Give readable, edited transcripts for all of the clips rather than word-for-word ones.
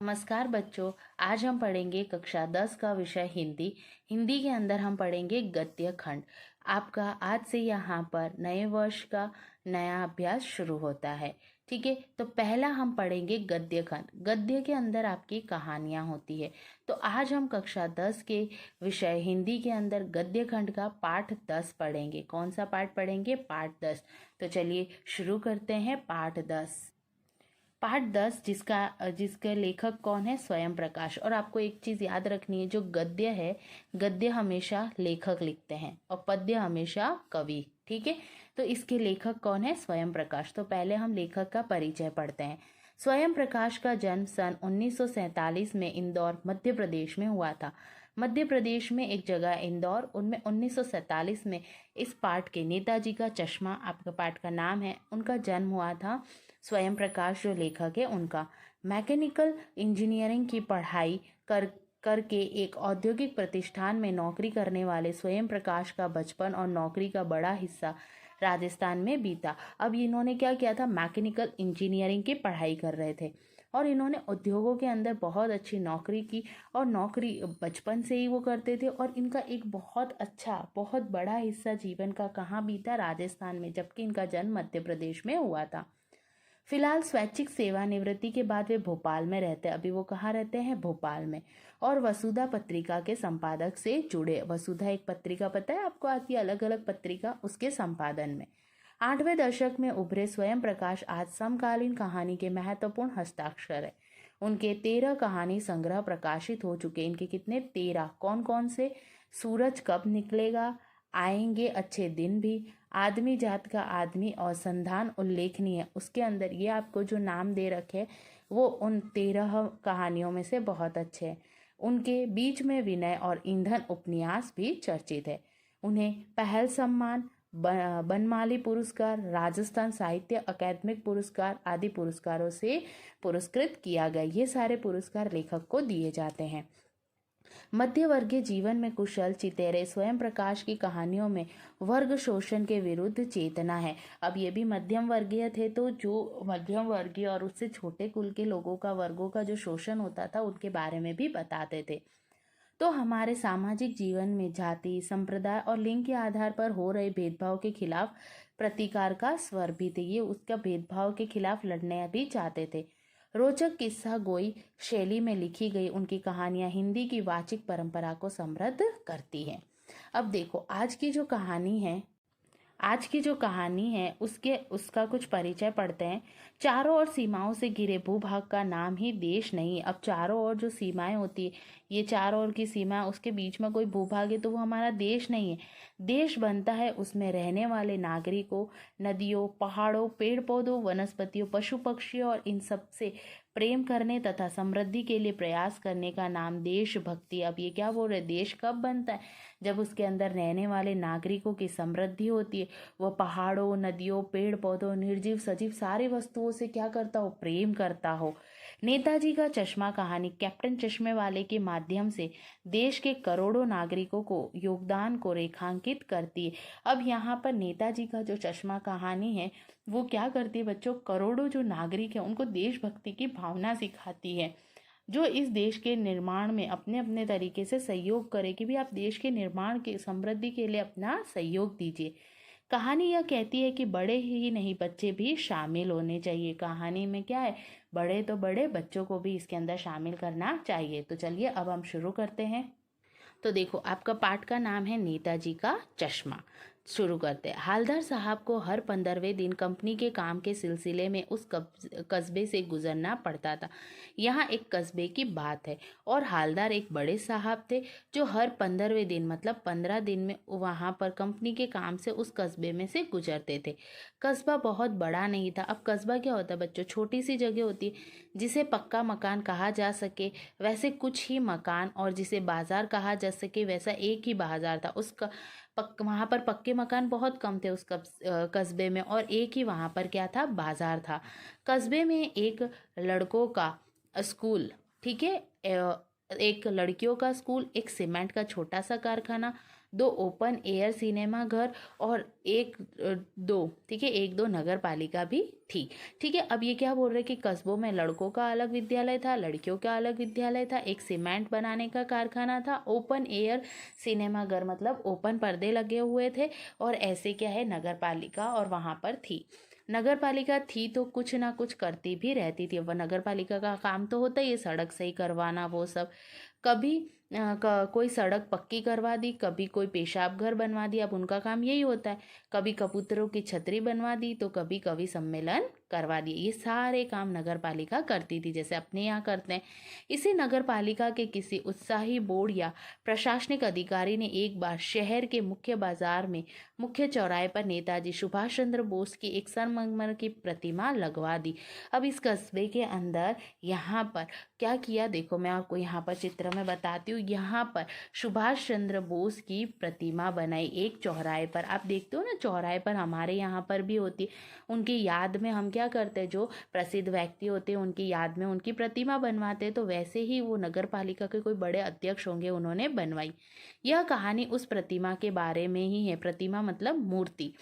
नमस्कार बच्चों। आज हम पढ़ेंगे कक्षा 10 का विषय हिंदी। हिंदी के अंदर हम पढ़ेंगे गद्य खंड। आपका आज से यहाँ पर नए वर्ष का नया अभ्यास शुरू होता है। ठीक है, तो पहला हम पढ़ेंगे गद्य खंड। गद्य के अंदर आपकी कहानियाँ होती है। तो आज हम कक्षा 10 के विषय हिंदी के अंदर गद्य खंड का पाठ 10 पढ़ेंगे। कौन सा पाठ पढ़ेंगे? पाठ 10। तो चलिए शुरू करते हैं पाठ 10। पाठ 10 जिसके लेखक कौन है? स्वयं प्रकाश। और आपको एक चीज़ याद रखनी है, जो गद्य है, गद्य हमेशा लेखक लिखते हैं और पद्य हमेशा कवि। ठीक है, तो इसके लेखक कौन है? स्वयं प्रकाश। तो पहले हम लेखक का परिचय पढ़ते हैं। स्वयं प्रकाश का जन्म सन 1947 में इंदौर मध्य प्रदेश में हुआ था। मध्य प्रदेश में एक जगह इंदौर, उनमें 1947 में इस पाठ के नेताजी का चश्मा, आपका पाठ का नाम है, उनका जन्म हुआ था। स्वयं प्रकाश जो लेखक है उनका मैकेनिकल इंजीनियरिंग की पढ़ाई करके एक औद्योगिक प्रतिष्ठान में नौकरी करने वाले स्वयं प्रकाश का बचपन और नौकरी का बड़ा हिस्सा राजस्थान में बीता। अब इन्होंने क्या किया था? मैकेनिकल इंजीनियरिंग की पढ़ाई कर रहे थे और इन्होंने उद्योगों के अंदर बहुत अच्छी नौकरी की और नौकरी बचपन से ही वो करते थे। और इनका एक बहुत अच्छा, बहुत बड़ा हिस्सा जीवन का कहाँ बीता? राजस्थान में, जबकि इनका जन्म मध्य प्रदेश में हुआ था। फिलहाल स्वैच्छिक सेवानिवृत्ति के बाद वे भोपाल में रहते हैं। अभी वो कहाँ रहते हैं? भोपाल में। और वसुधा पत्रिका के संपादक से जुड़े। वसुधा एक पत्रिका, पता है आपको, आती है अलग अलग पत्रिका, उसके संपादन में। 8वें दशक में उभरे स्वयं प्रकाश आज समकालीन कहानी के महत्वपूर्ण हस्ताक्षर है। उनके 13 कहानी संग्रह प्रकाशित हो चुके। इनके कितने? 13। कौन कौन से? सूरज कब निकलेगा, आएंगे अच्छे दिन भी, आदमी जात का आदमी और संधान उल्लेखनीय है। उसके अंदर ये आपको जो नाम दे रखे वो उन 13 कहानियों में से बहुत अच्छे हैं। उनके बीच में विनय और ईंधन उपन्यास भी चर्चित है। उन्हें पहल सम्मान, बनमाली पुरस्कार, राजस्थान साहित्य अकादमिक पुरस्कार आदि पुरस्कारों से पुरस्कृत किया गया। ये सारे पुरस्कार लेखक को दिए जाते हैं। मध्यवर्गीय जीवन में कुशल चितेरे स्वयं प्रकाश की कहानियों में वर्ग शोषण के विरुद्ध चेतना है। अब ये भी मध्यम वर्गीय थे, तो जो मध्यम वर्गीय और उससे छोटे कुल के लोगों का, वर्गों का जो शोषण होता था, उनके बारे में भी बताते थे। तो हमारे सामाजिक जीवन में जाति, संप्रदाय और लिंग के आधार पर हो रहे भेदभाव के खिलाफ प्रतिकार का स्वर भी थे। ये उसका भेदभाव के खिलाफ लड़ने भी चाहते थे। रोचक किस्सा गोई शैली में लिखी गई उनकी कहानियां हिंदी की वाचिक परंपरा को समृद्ध करती हैं। अब देखो, आज की जो कहानी है उसका कुछ परिचय पढ़ते हैं। चारों ओर सीमाओं से घिरे भूभाग का नाम ही देश नहीं। अब चारों ओर जो सीमाएं होती है, ये चारों ओर की सीमा, उसके बीच में कोई भूभाग है तो वो हमारा देश नहीं है। देश बनता है उसमें रहने वाले नागरिकों, नदियों, पहाड़ों, पेड़ पौधों, वनस्पतियों, पशु पक्षियों और इन सब से प्रेम करने तथा समृद्धि के लिए प्रयास करने का नाम देशभक्ति। अब ये क्या बोल रहे? देश कब बनता है? जब उसके अंदर रहने वाले नागरिकों की समृद्धि होती है। वह पहाड़ों, नदियों, पेड़ पौधों, निर्जीव सजीव सारी वस्तुओं से क्या करता हो? प्रेम करता हो। नेताजी का चश्मा कहानी कैप्टन चश्मे वाले के माध्यम से देश के करोड़ों नागरिकों को योगदान को रेखांकित करती है। अब यहाँ पर नेताजी का जो चश्मा कहानी है वो क्या करती है बच्चों? करोड़ों जो नागरिक हैं उनको देशभक्ति की भावना सिखाती है, जो इस देश के निर्माण में अपने अपने तरीके से सहयोग करे कि भी आप देश के निर्माण के समृद्धि के लिए अपना सहयोग दीजिए। कहानी यह कहती है कि बड़े ही नहीं, बच्चे भी शामिल होने चाहिए। कहानी में क्या है? बड़े तो बड़े, बच्चों को भी इसके अंदर शामिल करना चाहिए। तो चलिए अब हम शुरू करते हैं। तो देखो, आपका पाठ का नाम है नेताजी का चश्मा। शुरू करते हैं। हालदार साहब को हर 15वें दिन कंपनी के काम के सिलसिले में उस कस्बे से गुजरना पड़ता था। यहाँ एक कस्बे की बात है और हालदार एक बड़े साहब थे जो हर 15वें दिन, मतलब 15 दिन में वहाँ पर कंपनी के काम से उस कस्बे में से गुजरते थे। कस्बा बहुत बड़ा नहीं था। अब कस्बा क्या होता है बच्चों? छोटी सी जगह होती है जिसे पक्का मकान कहा जा सके वैसे कुछ ही मकान, और जिसे बाजार कहा जा सके वैसा एक ही बाजार था। वहाँ पर पक्के मकान बहुत कम थे उस कस्बे में, और एक ही वहाँ पर क्या था? बाजार था। कस्बे में एक लड़कों का स्कूल, ठीक है, एक लड़कियों का स्कूल, एक सीमेंट का छोटा सा कारखाना, 2 ओपन एयर सिनेमा घर और एक दो, ठीक है, एक दो नगर पालिका भी थी। ठीक है, अब ये क्या बोल रहे हैं कि कस्बों में लड़कों का अलग विद्यालय था, लड़कियों का अलग विद्यालय था, एक सीमेंट बनाने का कारखाना था, ओपन एयर सिनेमा घर मतलब ओपन पर्दे लगे हुए थे, और ऐसे क्या है नगर पालिका और वहाँ पर थी। नगर पालिका थी तो कुछ ना कुछ करती भी रहती थी। वह नगर पालिका का काम तो होता ही है सड़क सही करवाना वो सब। कभी कोई सड़क पक्की करवा दी, कभी कोई पेशाब घर बनवा दिया, अब उनका काम यही होता है। कभी कबूतरों की छतरी बनवा दी, तो कभी कवि सम्मेलन करवा दिए। ये सारे काम नगर पालिका करती थी, जैसे अपने यहाँ करते हैं। इसी नगर पालिका के किसी उत्साही बोर्ड या प्रशासनिक अधिकारी ने एक बार शहर के मुख्य बाजार में मुख्य चौराहे पर नेताजी सुभाष चंद्र बोस की एक संगमरमर की प्रतिमा लगवा दी। अब इस कस्बे के अंदर यहाँ पर क्या किया, देखो मैं आपको यहाँ पर चित्र में बताती हूँ। यहाँ पर सुभाष चंद्र बोस की प्रतिमा बनाई एक चौराहे पर। आप देखते हो ना चौराहे पर, हमारे यहाँ पर भी होती है। उनकी याद में हम क्या करते हैं, जो प्रसिद्ध व्यक्ति होते हैं उनकी याद में उनकी प्रतिमा बनवाते हैं, तो वैसे ही वो नगर पालिका के कोई बड़े अध्यक्ष होंगे, उन्होंने बनवाई। यह कहानी उस प्रतिमा के बारे में ही है। प्रतिमा मतलब मूर्ति,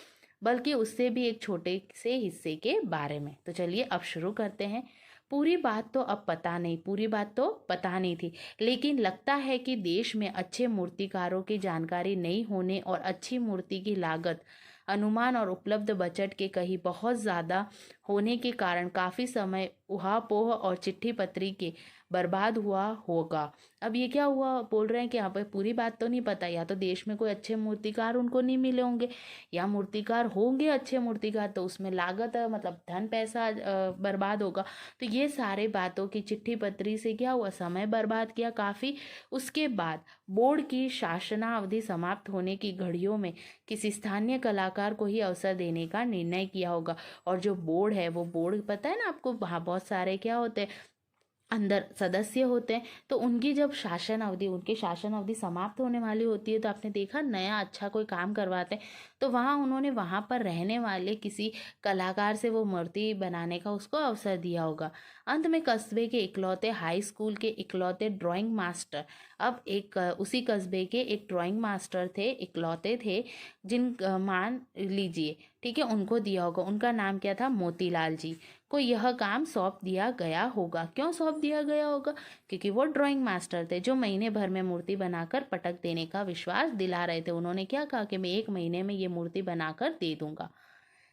बल्कि उससे भी एक छोटे से हिस्से के बारे में। तो चलिए अब शुरू करते हैं। पूरी बात तो अब पता नहीं, पूरी बात तो पता नहीं थी, लेकिन लगता है कि देश में अच्छे मूर्तिकारों की जानकारी नहीं होने और अच्छी मूर्ति की लागत, अनुमान और उपलब्ध बजट के कहीं बहुत ज़्यादा होने के कारण काफ़ी समय उहापोह और चिट्ठी पत्री के बर्बाद हुआ होगा। अब ये क्या हुआ, बोल रहे हैं कि यहाँ पर पूरी बात तो नहीं पता, या तो देश में कोई अच्छे मूर्तिकार उनको नहीं मिले होंगे, या मूर्तिकार होंगे अच्छे मूर्तिकार तो उसमें लागत मतलब धन पैसा बर्बाद होगा। तो ये सारे बातों की चिट्ठी पत्री से क्या हुआ, समय बर्बाद किया काफ़ी। उसके बाद बोर्ड की शासनावधि समाप्त होने की घड़ियों में किसी स्थानीय कलाकार को ही अवसर देने का निर्णय किया होगा। और जो बोर्ड है, वो बोर्ड पता है ना आपको, वहाँ बहुत सारे क्या होते हैं अंदर सदस्य होते हैं, तो उनकी जब शासन अवधि, उनकी शासन अवधि समाप्त होने वाली होती है, तो आपने देखा नया अच्छा कोई काम करवाते हैं, तो वहाँ उन्होंने वहाँ पर रहने वाले किसी कलाकार से वो मूर्ति बनाने का उसको अवसर दिया होगा। अंत में कस्बे के इकलौते हाई स्कूल के इकलौते ड्राइंग मास्टर, अब एक उसी कस्बे के एक ड्राइंग मास्टर थे, इकलौते थे, जिन मान लीजिए ठीक है, उनको दिया होगा। उनका नाम क्या था, मोतीलाल जी को यह काम सौंप दिया गया होगा। क्यों सौंप दिया गया होगा, क्योंकि वो ड्राइंग मास्टर थे जो महीने भर में मूर्ति बनाकर पटक देने का विश्वास दिला रहे थे। उन्होंने क्या कहा कि मैं 1 महीने में ये मूर्ति बनाकर दे दूंगा।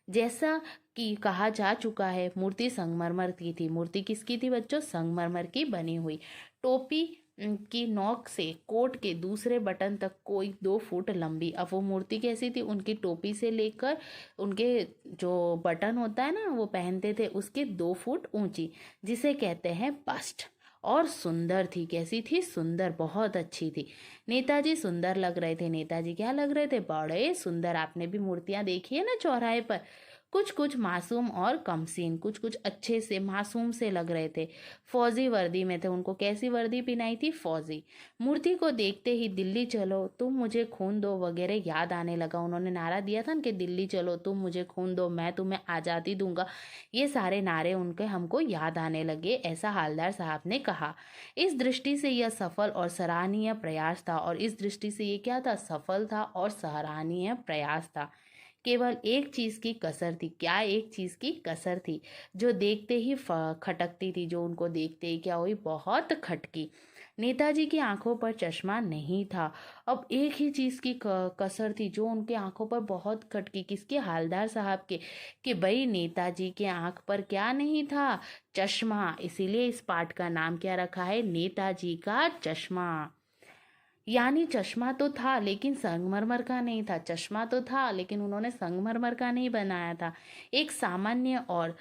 जैसा कि कहा जा चुका है, मूर्ति संगमरमर की थी। मूर्ति किसकी थी बच्चों, संगमरमर की बनी हुई। टोपी की नोक से कोट के दूसरे बटन तक कोई 2 फुट लंबी। अब वो मूर्ति कैसी थी, उनकी टोपी से लेकर उनके जो बटन होता है ना वो पहनते थे, उसके 2 फुट ऊंची, जिसे कहते हैं बस्ट। और सुंदर थी, कैसी थी, सुंदर, बहुत अच्छी थी। नेताजी सुंदर लग रहे थे। नेताजी क्या लग रहे थे, बड़े सुंदर। आपने भी मूर्तियां देखी है ना चौराहे पर, कुछ कुछ मासूम और कमसीन, कुछ कुछ अच्छे से मासूम से लग रहे थे। फौजी वर्दी में थे। उनको कैसी वर्दी पहनाई थी, फौजी। मूर्ति को देखते ही दिल्ली चलो तुम मुझे खून दो वगैरह याद आने लगा। उन्होंने नारा दिया था ना कि दिल्ली चलो तुम मुझे खून दो, मैं तुम्हें आज़ादी दूंगा। ये सारे नारे उनके हमको याद आने लगे, ऐसा हालदार साहब ने कहा। इस दृष्टि से यह सफल और सराहनीय प्रयास था। और इस दृष्टि से ये क्या था, सफल था और सराहनीय प्रयास था। केवल एक चीज की कसर थी। क्या एक चीज की कसर थी, जो देखते ही खटकती थी, जो उनको देखते ही क्या हुई, बहुत खटकी। नेताजी की आंखों पर चश्मा नहीं था। अब एक ही चीज की कसर थी जो उनके आंखों पर बहुत खटकी। किसके, हालदार साहब के, कि भाई नेताजी के आंख पर क्या नहीं था, चश्मा। इसीलिए इस पाठ का नाम क्या रखा है, नेताजी का चश्मा। यानी चश्मा तो था लेकिन संगमरमर का नहीं था। चश्मा तो था लेकिन उन्होंने संगमरमर का नहीं बनाया था। एक सामान्य और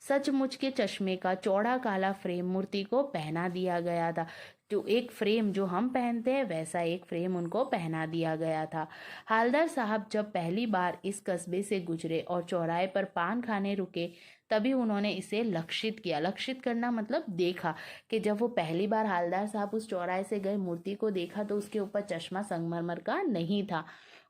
सचमुच के चश्मे का चौड़ा काला फ्रेम मूर्ति को पहना दिया गया था। जो एक फ्रेम जो हम पहनते हैं, वैसा एक फ्रेम उनको पहना दिया गया था। हालदार साहब जब पहली बार इस कस्बे से गुजरे और चौराहे पर पान खाने रुके, तभी उन्होंने इसे लक्षित किया। लक्षित करना मतलब देखा, कि जब वो पहली बार हालदार साहब उस चौराहे से गए, मूर्ति को देखा, तो उसके ऊपर चश्मा संगमरमर का नहीं था।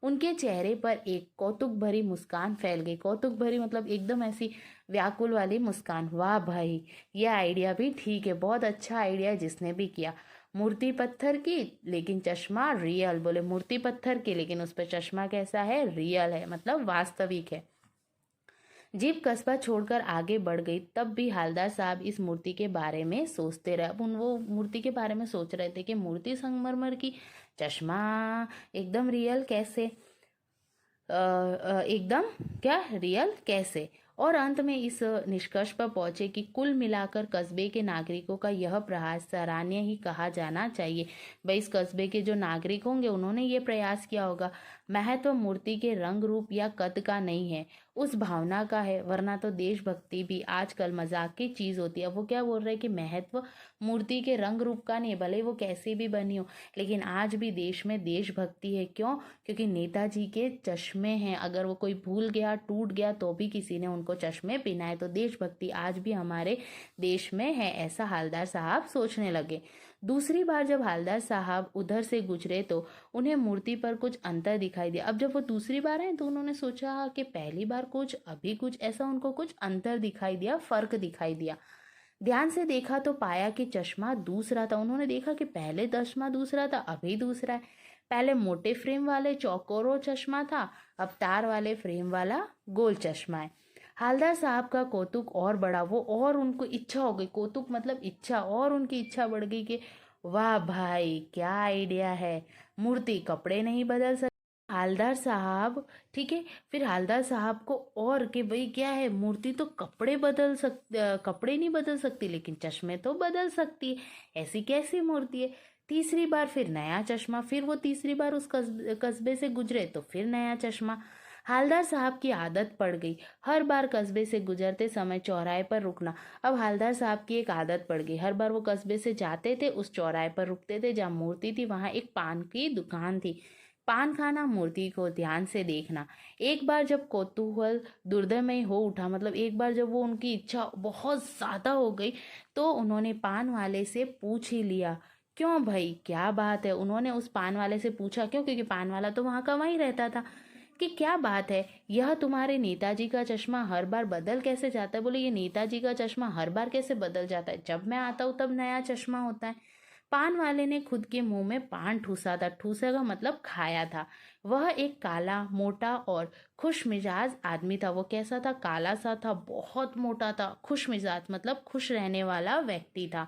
उनके चेहरे पर एक कौतुक भरी मुस्कान फैल गई। कौतुक भरी मतलब एकदम ऐसी व्याकुल वाली मुस्कान। वाह भाई, ये आइडिया भी ठीक है, बहुत अच्छा आइडिया जिसने भी किया। मूर्ति पत्थर की लेकिन चश्मा रियल। बोले मूर्ति पत्थर की लेकिन उस पर चश्मा कैसा है, रियल है, मतलब वास्तविक है। जीप कस्बा छोड़कर आगे बढ़ गई तब भी हालदार साहब इस मूर्ति के बारे में सोचते रहे। अब उन वो मूर्ति के बारे में सोच रहे थे कि मूर्ति संगमरमर की, चश्मा एकदम रियल कैसे, एकदम क्या रियल कैसे। और अंत में इस निष्कर्ष पर पहुंचे कि कुल मिलाकर कस्बे के नागरिकों का यह प्रयास सराहनीय ही कहा जाना चाहिए। भाई इस कस्बे के जो नागरिक होंगे उन्होंने ये प्रयास किया होगा। महत्व मूर्ति के रंग रूप या कद का नहीं है, उस भावना का है, वरना तो देशभक्ति भी आजकल मजाक की चीज होती है। वो क्या बोल रहे हैं कि महत्व मूर्ति के रंग रूप का नहीं है, भले वो कैसी भी बनी हो, लेकिन आज भी देश में देशभक्ति है। क्यों? क्योंकि नेताजी के चश्मे हैं, अगर वो कोई भूल गया टूट गया तो भी किसी ने उनको चश्मे पहनाए, तो देशभक्ति आज भी हमारे देश में है, ऐसा हालदार साहब सोचने लगे। दूसरी बार जब हालदार साहब उधर से गुजरे तो उन्हें मूर्ति पर कुछ अंतर दिखाई दिया। अब जब वो दूसरी बार आए तो उन्होंने सोचा कि पहली बार कुछ अभी कुछ ऐसा उनको कुछ अंतर दिखाई दिया, फर्क दिखाई दिया। ध्यान से देखा तो पाया कि चश्मा दूसरा था। उन्होंने देखा कि पहले चश्मा दूसरा था, अभी दूसरा है। पहले मोटे फ्रेम वाले चौकोरों चश्मा था, अब तार वाले फ्रेम वाला गोल चश्मा है। हालदार साहब का कौतुक और बढ़ा, वो और उनको इच्छा हो गई, कौतुक मतलब इच्छा, और उनकी इच्छा बढ़ गई कि वाह भाई क्या आइडिया है, मूर्ति कपड़े नहीं बदल सकती। हालदार साहब, ठीक है, फिर हालदार साहब को और कि भाई क्या है, मूर्ति तो कपड़े नहीं बदल सकती लेकिन चश्मे तो बदल सकती है, ऐसी कैसी मूर्ति है। तीसरी बार फिर नया चश्मा, फिर वो तीसरी बार उस कस्बे से गुजरे तो फिर नया चश्मा। हालदार साहब की आदत पड़ गई हर बार कस्बे से गुजरते समय चौराहे पर रुकना। अब हालदार साहब की एक आदत पड़ गई, हर बार वो कस्बे से जाते थे उस चौराहे पर रुकते थे जहाँ मूर्ति थी, वहाँ एक पान की दुकान थी, पान खाना, मूर्ति को ध्यान से देखना। एक बार जब कौतूहल दुर्दयमय हो उठा, मतलब एक बार जब वो उनकी इच्छा बहुत ज्यादा हो गई तो उन्होंने पान वाले से पूछ ही लिया, क्यों भाई क्या बात है। उन्होंने उस पान वाले से पूछा, क्यों? क्योंकि पान वाला तो वहां का वहीं रहता था, कि क्या बात है, यह तुम्हारे नेताजी का चश्मा हर बार बदल कैसे जाता है। बोले ये नेताजी का चश्मा हर बार कैसे बदल जाता है, जब मैं आता हूँ तब नया चश्मा होता है। पान वाले ने खुद के मुंह में पान ठूसा था, ठूसे का मतलब खाया था। वह एक काला मोटा और खुश मिजाज आदमी था। वो कैसा था? काला सा था, बहुत मोटा था, खुश मिजाज मतलब खुश रहने वाला व्यक्ति था।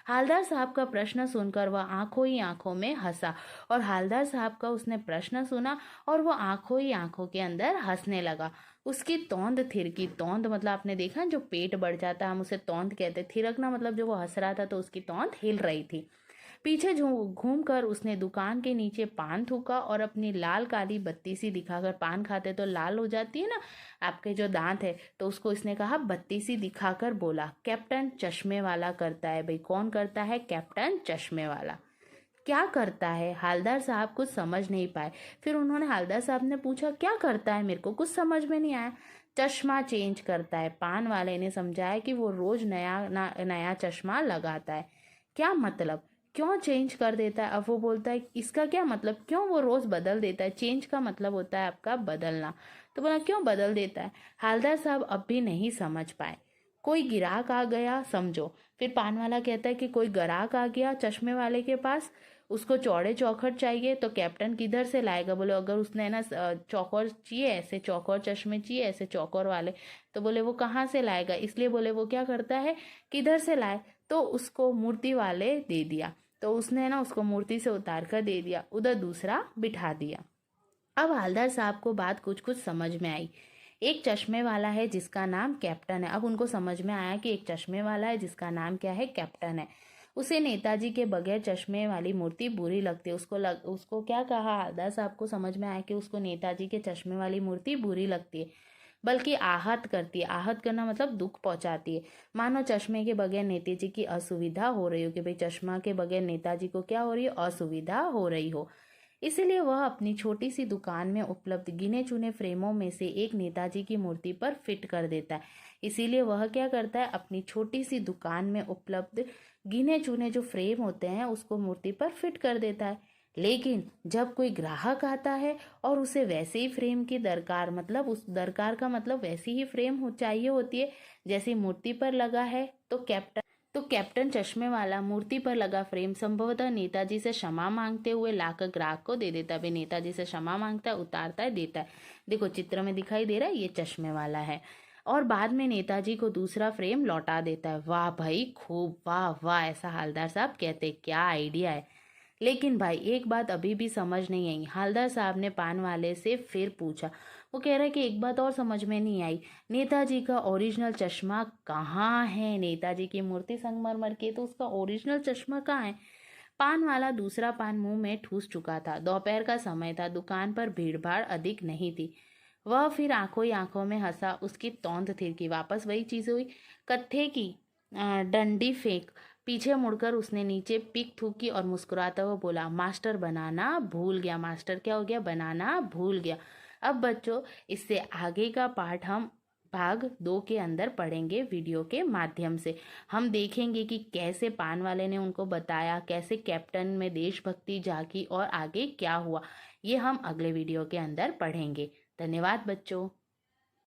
हालदार साहब का प्रश्न सुनकर वह आंखों ही आंखों में हंसा, और हालदार साहब का उसने प्रश्न सुना और वो आंखों ही आंखों के अंदर हंसने लगा। उसकी तौंद थिरकी, तौंद मतलब आपने देखा जो पेट बढ़ जाता है हम उसे तौंद कहते, थिरकना मतलब जो वो हंस रहा था तो उसकी तौंद हिल रही थी। पीछे घूम कर उसने दुकान के नीचे पान थूका और अपनी लाल काली बत्ती सी दिखाकर, पान खाते तो लाल हो जाती है ना आपके जो दांत है, तो उसको इसने कहा बत्ती सी दिखाकर बोला, कैप्टन चश्मे वाला करता है। भाई कौन करता है? कैप्टन चश्मे वाला। क्या करता है? हालदार साहब कुछ समझ नहीं पाए। फिर उन्होंने, हालदार साहब ने पूछा क्या करता है, मेरे को कुछ समझ में नहीं आया। चश्मा चेंज करता है। पान वाले ने समझाया कि वो रोज नया चश्मा लगाता है। क्या मतलब? क्यों चेंज कर देता है? अब वो बोलता है इसका क्या मतलब, क्यों वो रोज बदल देता है? चेंज का मतलब होता है आपका बदलना। तो बोला क्यों बदल देता है? हालदार साहब अब भी नहीं समझ पाए। कोई ग्राहक आ गया समझो। फिर पान वाला कहता है कि कोई ग्राहक आ गया चश्मे वाले के पास, उसको चौड़े चौखट चाहिए, तो कैप्टन किधर से लाएगा। बोले अगर उसने ना चौकोर चाहिए, ऐसे चौकोर चश्मे चाहिए, ऐसे चौकोर वाले, तो बोले वो कहाँ से लाएगा। इसलिए बोले वो क्या करता है, किधर से लाए, तो उसको मूर्ति वाले दे दिया। तो उसने ना उसको मूर्ति से उतार कर दे दिया, उधर दूसरा बिठा दिया। अब हालदार साहब को बात कुछ कुछ समझ में आई। एक चश्मे वाला है जिसका नाम कैप्टन है। अब उनको समझ में आया कि एक चश्मे वाला है जिसका नाम क्या है, कैप्टन है। उसे नेताजी के बगैर चश्मे वाली मूर्ति बुरी लगती है। उसको क्या कहा, हालदार साहब को समझ में आया कि उसको नेताजी के चश्मे वाली मूर्ति बुरी लगती है, बल्कि आहत करती है। आहत करना मतलब दुख पहुंचाती है। मानो चश्मे के बगैर नेताजी की असुविधा हो रही हो, कि भाई चश्मा के बगैर नेताजी को क्या हो रही है, असुविधा हो रही हो। इसीलिए वह अपनी छोटी सी दुकान में उपलब्ध गिने चुने फ्रेमों में से एक नेताजी की मूर्ति पर फिट कर देता है। इसीलिए वह क्या करता है, अपनी छोटी सी दुकान में उपलब्ध गिने चुने जो फ्रेम होते हैं उसको मूर्ति पर फिट कर देता है। लेकिन जब कोई ग्राहक आता है और उसे वैसे ही फ्रेम की दरकार, मतलब उस दरकार का मतलब वैसी ही फ्रेम चाहिए होती है जैसी मूर्ति पर लगा है, तो कैप्टन तो कैप्टन चश्मे वाला मूर्ति पर लगा फ्रेम संभवतः नेताजी से क्षमा मांगते हुए लाकर ग्राहक को दे देता है। भाई नेताजी से क्षमा मांगता है, उतारता है, देता है। देखो चित्र में दिखाई दे रहा है, ये चश्मे वाला है। और बाद में नेताजी को दूसरा फ्रेम लौटा देता है। वाह भाई खूब, वाह वाह, ऐसा हालदार साहब कहते हैं, क्या आइडिया है। लेकिन भाई एक बात अभी भी समझ नहीं आई। हालदार साहब ने पान वाले से फिर पूछा। वो कह रहा है कि एक बात और समझ में नहीं आई, नेताजी का ओरिजिनल चश्मा कहाँ है। नेताजी की मूर्ति संगमरमर की, तो उसका ओरिजिनल चश्मा कहाँ है। पान वाला दूसरा पान मुंह में ठूस चुका था। दोपहर का समय था, दुकान पर भीड़ भाड़ अधिक नहीं थी। वह फिर आंखों ही आंखों में हंसा। उसकी तौंद थिरकी। वापस वही चीज हुई। कत्थे की डंडी फेंक। पीछे मुड़कर उसने नीचे पीक थूकी और मुस्कुराता हुआ बोला, मास्टर बनाना भूल गया। मास्टर क्या हो गया, बनाना भूल गया। अब बच्चों इससे आगे का पाठ हम भाग 2 के अंदर पढ़ेंगे वीडियो के माध्यम से। हम देखेंगे कि कैसे पान वाले ने उनको बताया, कैसे कैप्टन में देशभक्ति जागी और आगे क्या हुआ। ये हम अगले वीडियो के अंदर पढ़ेंगे। धन्यवाद बच्चों।